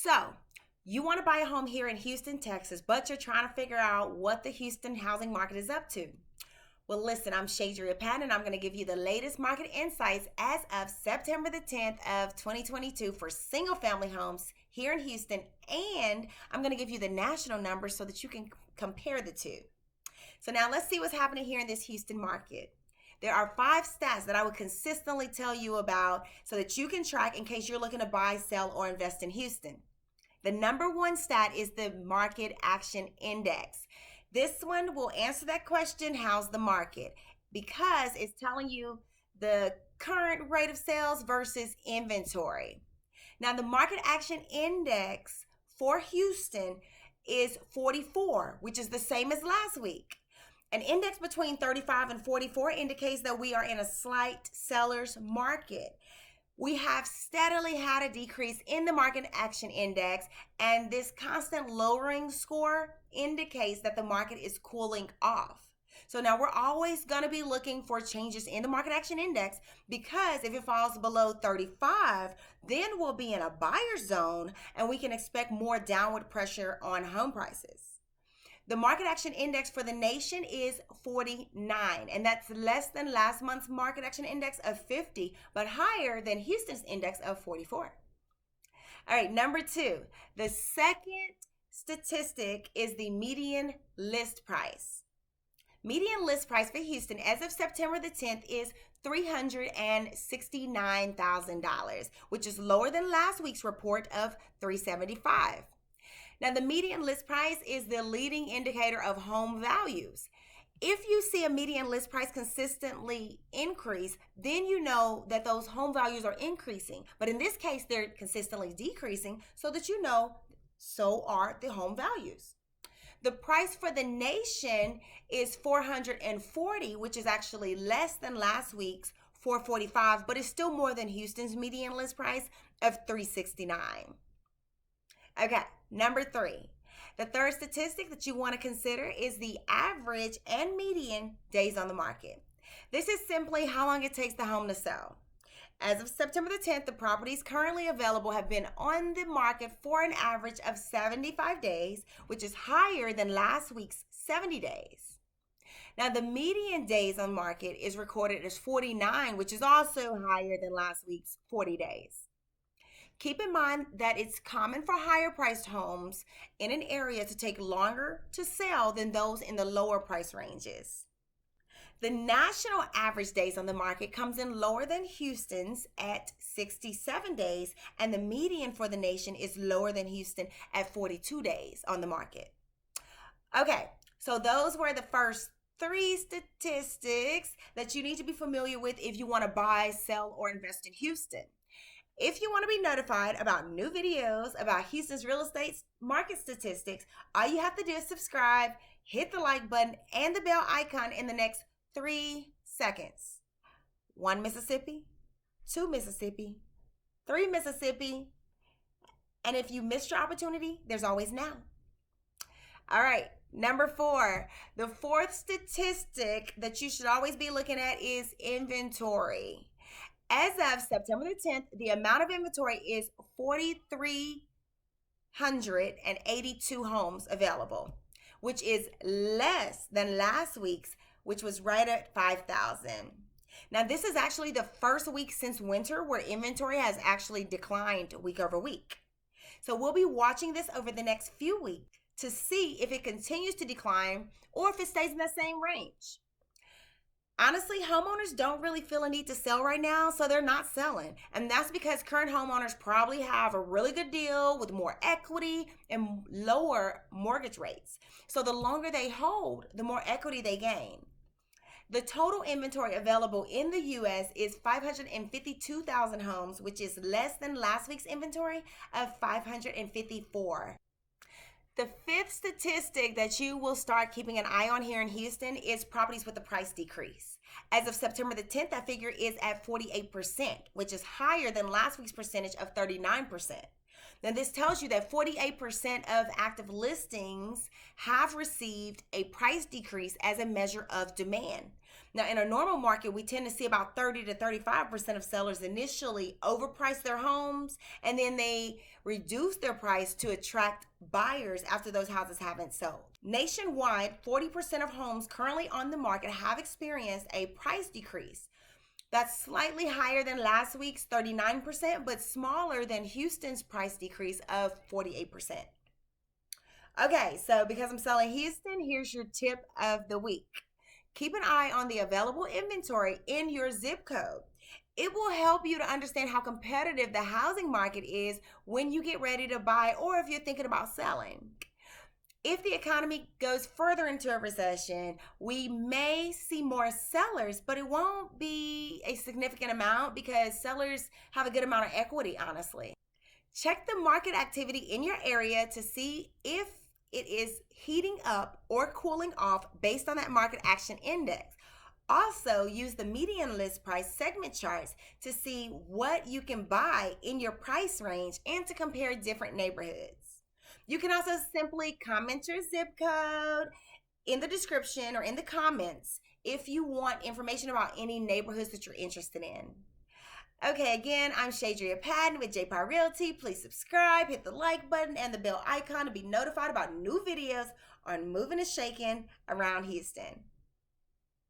So, you want to buy a home here in Houston, Texas, but you're trying to figure out what the Houston housing market is up to. Well, listen, I'm Shadrya, Patton, and I'm going to give you the latest market insights as of September the 10th of 2022 for single-family homes here in Houston, and I'm going to give you the national numbers so that you can compare the two. So now let's see what's happening here in this Houston market. There are 5 stats that I would consistently tell you about so that you can track in case you're looking to buy, sell, or invest in Houston. The number 1 stat is the Market Action Index. This one will answer that question, how's the market? Because it's telling you the current rate of sales versus inventory. Now, the Market Action Index for Houston is 44, which is the same as last week. An index between 35 and 44 indicates that we are in a slight seller's market. We have steadily had a decrease in the Market Action Index, and this constant lowering score indicates that the market is cooling off. So now we're always going to be looking for changes in the Market Action Index, because if it falls below 35, then we'll be in a buyer zone and we can expect more downward pressure on home prices. The Market Action Index for the nation is 49, and that's less than last month's Market Action Index of 50, but higher than Houston's index of 44. All right, number 2, the second statistic is the median list price. Median list price for Houston as of September the 10th is $369,000, which is lower than last week's report of $375,000. Now, the median list price is the leading indicator of home values. If you see a median list price consistently increase, then you know that those home values are increasing. But in this case, they're consistently decreasing, so that you know so are the home values. The price for the nation is $440,000, which is actually less than last week's $445,000, but it's still more than Houston's median list price of $369,000. Okay, number 3. The third statistic that you want to consider is the average and median days on the market. This is simply how long it takes the home to sell. As of September the 10th, the properties currently available have been on the market for an average of 75 days, which is higher than last week's 70 days. Now, the median days on market is recorded as 49, which is also higher than last week's 40 days. Keep in mind that it's common for higher priced homes in an area to take longer to sell than those in the lower price ranges. The national average days on the market comes in lower than Houston's at 67 days, and the median for the nation is lower than Houston at 42 days on the market. Okay, so those were the first 3 statistics that you need to be familiar with if you want to buy, sell, or invest in Houston. If you want to be notified about new videos about Houston's real estate market statistics, all you have to do is subscribe, hit the like button, and the bell icon in the next 3 seconds. 1 Mississippi, 2 Mississippi, 3 Mississippi, and if you missed your opportunity, there's always now. All right, number 4. The 4th statistic that you should always be looking at is inventory. As of September the 10th, the amount of inventory is 4,382 homes available, which is less than last week's, which was right at 5,000. Now, this is actually the first week since winter where inventory has actually declined week over week. So we'll be watching this over the next few weeks to see if it continues to decline or if it stays in that same range. Honestly, homeowners don't really feel a need to sell right now, so they're not selling. And that's because current homeowners probably have a really good deal with more equity and lower mortgage rates. So the longer they hold, the more equity they gain. The total inventory available in the U.S. is 552,000 homes, which is less than last week's inventory of 554. The 5th statistic that you will start keeping an eye on here in Houston is properties with a price decrease. As of September the 10th, that figure is at 48%, which is higher than last week's percentage of 39%. Now, this tells you that 48% of active listings have received a price decrease as a measure of demand. Now, in a normal market, we tend to see about 30 to 35% of sellers initially overprice their homes and then they reduce their price to attract buyers after those houses haven't sold. Nationwide, 40% of homes currently on the market have experienced a price decrease. That's slightly higher than last week's 39%, but smaller than Houston's price decrease of 48%. Okay, so because I'm selling Houston, here's your tip of the week. Keep an eye on the available inventory in your zip code. It will help you to understand how competitive the housing market is when you get ready to buy or if you're thinking about selling. If the economy goes further into a recession, we may see more sellers, but it won't be a significant amount because sellers have a good amount of equity, honestly. Check the market activity in your area to see if it is heating up or cooling off based on that market action index. Also, use the median list price segment charts to see what you can buy in your price range and to compare different neighborhoods. You can also simply comment your zip code in the description or in the comments if you want information about any neighborhoods that you're interested in. Okay, again, I'm Shadrya Patton with JPAR Realty. Please subscribe, hit the like button and the bell icon to be notified about new videos on moving and shaking around Houston.